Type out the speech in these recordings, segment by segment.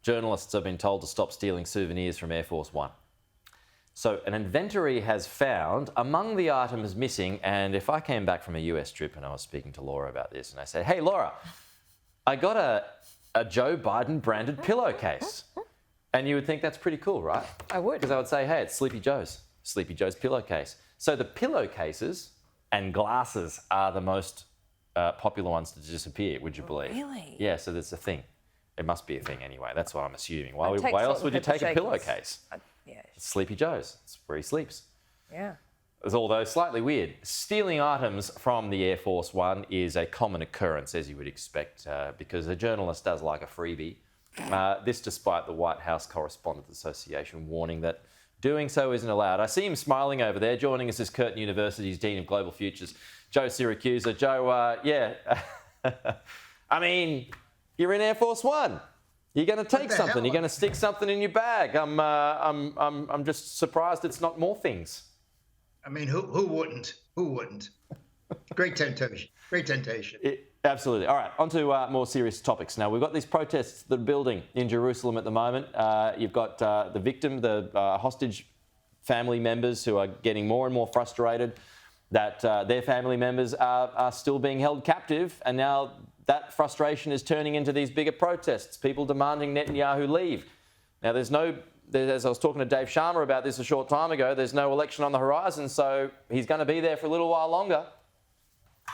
journalists have been told to stop stealing souvenirs from Air Force One. So an inventory has found among the items missing, and if I came back from a US trip and I was speaking to Laura about this and I said, hey, Laura, I got a Joe Biden branded pillowcase. And you would think that's pretty cool, right? I would. Because I would say, hey, it's Sleepy Joe's pillowcase. So the pillowcases and glasses are the most popular ones to disappear, would you believe? Really? Yeah, so there's a thing. It must be a thing anyway. That's what I'm assuming. Why else would you take a pillowcase? Yeah. It's Sleepy Joe's. It's where he sleeps. Yeah. Although slightly weird. Stealing items from the Air Force One is a common occurrence, as you would expect, because a journalist does like a freebie. This despite the White House Correspondents Association warning that doing so isn't allowed. I see him smiling over there. Joining us is Curtin University's Dean of Global Futures, Joe Siracusa. Joe, I mean, you're in Air Force One. You're going to take something. You're going to stick something in your bag. I'm just surprised it's not more things. I mean, who wouldn't? Who wouldn't? Great temptation. Great temptation. Absolutely. All right, on to more serious topics. Now, we've got these protests that are building in Jerusalem at the moment. You've got the victim, the hostage family members who are getting more and more frustrated that their family members are still being held captive. And now that frustration is turning into these bigger protests, people demanding Netanyahu leave. Now, as I was talking to Dave Sharma about this a short time ago, there's no election on the horizon, so he's going to be there for a little while longer.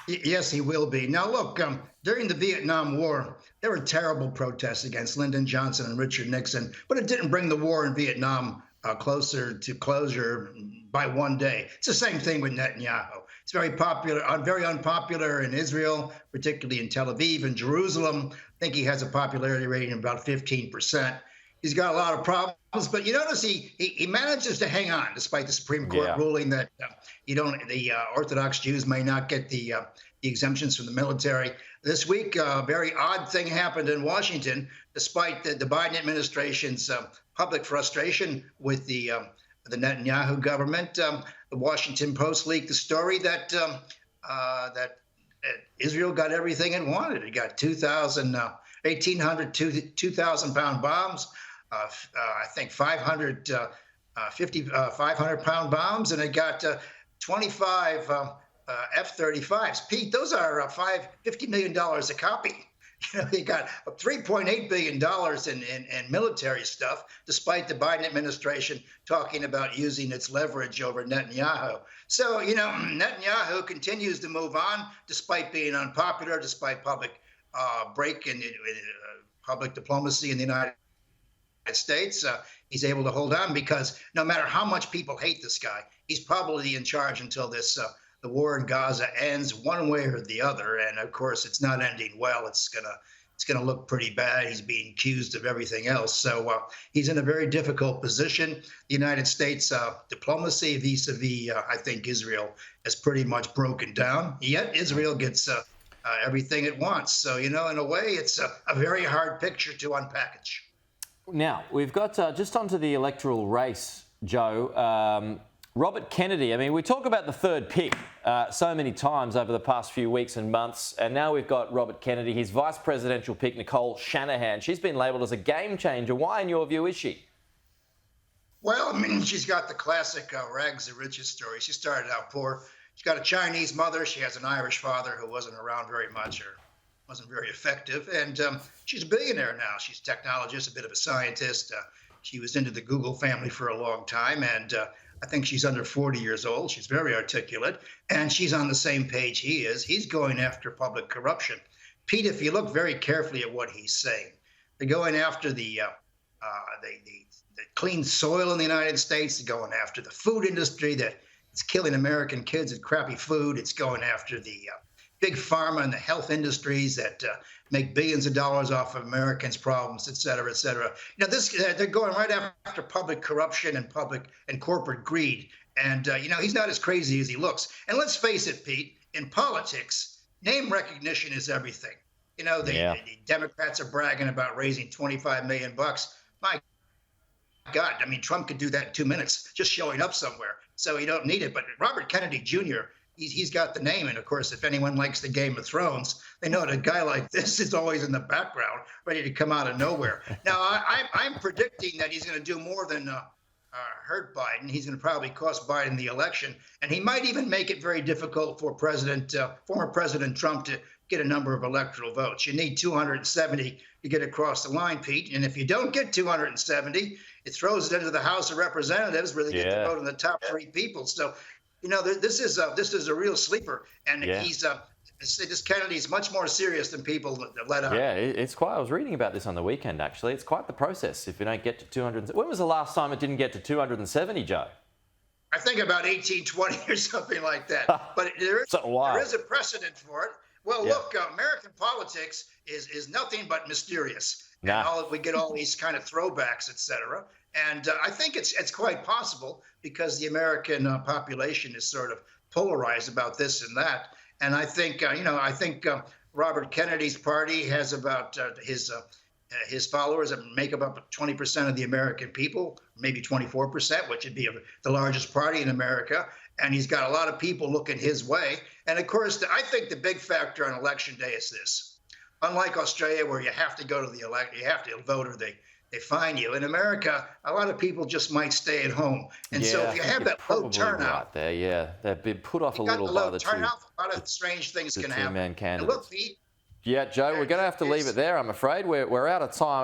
Yes, he will be. Now, look, during the Vietnam War, there were terrible protests against Lyndon Johnson and Richard Nixon, but it didn't bring the war in Vietnam closer to closure by one day. It's the same thing with Netanyahu. It's very popular, very unpopular in Israel, particularly in Tel Aviv and Jerusalem. I think he has a popularity rating of about 15%. He's got a lot of problems, but you notice he manages to hang on despite the Supreme Court ruling that the Orthodox Jews may not get the exemptions from the military. This week, a very odd thing happened in Washington, despite the Biden administration's public frustration with the Netanyahu government. The Washington Post leaked the story that Israel got everything it wanted. It got 1,800 2,000-pound bombs. I think 500-pound bombs, and it got 25 F-35s. Pete, those are $50 million a copy. You know, they got $3.8 billion in military stuff, despite the Biden administration talking about using its leverage over Netanyahu. So, Netanyahu continues to move on, despite being unpopular, despite public break in public diplomacy in the United States. He's able to hold on because no matter how much people hate this guy, he's probably in charge until the war in Gaza ends one way or the other. And of course, it's not ending well. It's gonna look pretty bad. He's being accused of everything else. So he's in a very difficult position. The United States diplomacy vis-a-vis, I think Israel has pretty much broken down. Yet Israel gets everything it wants. So, in a way, it's a very hard picture to unpackage. Now, we've got just onto the electoral race, Joe. Robert Kennedy, I mean, we talk about the third pick so many times over the past few weeks and months, and now we've got Robert Kennedy, his vice presidential pick, Nicole Shanahan. She's been labelled as a game changer. Why, in your view, is she? Well, I mean, she's got the classic rags to riches story. She started out poor. She's got a Chinese mother. She has an Irish father who wasn't around very much or wasn't very effective. And she's a billionaire now. She's a technologist, a bit of a scientist. She was into the Google family for a long time. And I think she's under 40 years old. She's very articulate. And she's on the same page he is. He's going after public corruption. Pete, if you look very carefully at what he's saying, they're going after the clean soil in the United States. They're going after the food industry that it's killing American kids with crappy food. It's going after the big pharma and the health industries that make billions of dollars off of Americans' problems, et cetera, et cetera. They're going right after public corruption and public and corporate greed. And, he's not as crazy as he looks. And let's face it, Pete, in politics, name recognition is everything. The Democrats are bragging about raising $25 million. My God, I mean, Trump could do that in 2 minutes, just showing up somewhere. So you don't need it. But Robert Kennedy Jr., he's got the name. And of course, if anyone likes the Game of Thrones, they know that a guy like this is always in the background, ready to come out of nowhere. Now, I'm predicting that he's going to do more than hurt Biden. He's going to probably cost Biden the election, and he might even make it very difficult for former President Trump to get a number of electoral votes. You need 270 to get across the line, Pete. And if you don't get 270, it throws it into the House of Representatives, where they get to vote on the top 3 people. So, this is a real sleeper, and this Kennedy's much more serious than people let on. Yeah, it's quite. I was reading about this on the weekend, actually. It's quite the process if you don't get to 200. When was the last time it didn't get to 270, Joe? I think about 1820 or something like that. But there is a precedent for it. Well, look, American politics is nothing but mysterious. And we get all these kind of throwbacks, et cetera. And I think it's quite possible, because the American population is sort of polarized about this and that. And I think, Robert Kennedy's party has about his followers that make up about 20% of the American people, maybe 24%, which would be the largest party in America. And he's got a lot of people looking his way. And of course, I think the big factor on election day is this. Unlike Australia, where you have to go to you have to vote or they fine you. In America, a lot of people just might stay at home. And so if you have that low turnout, they've been put off a little by the turnout. A lot of strange things can happen. Two-man candidates. And look, Pete. Yeah, Joe, we're going to have to leave it there, I'm afraid. We're out of time.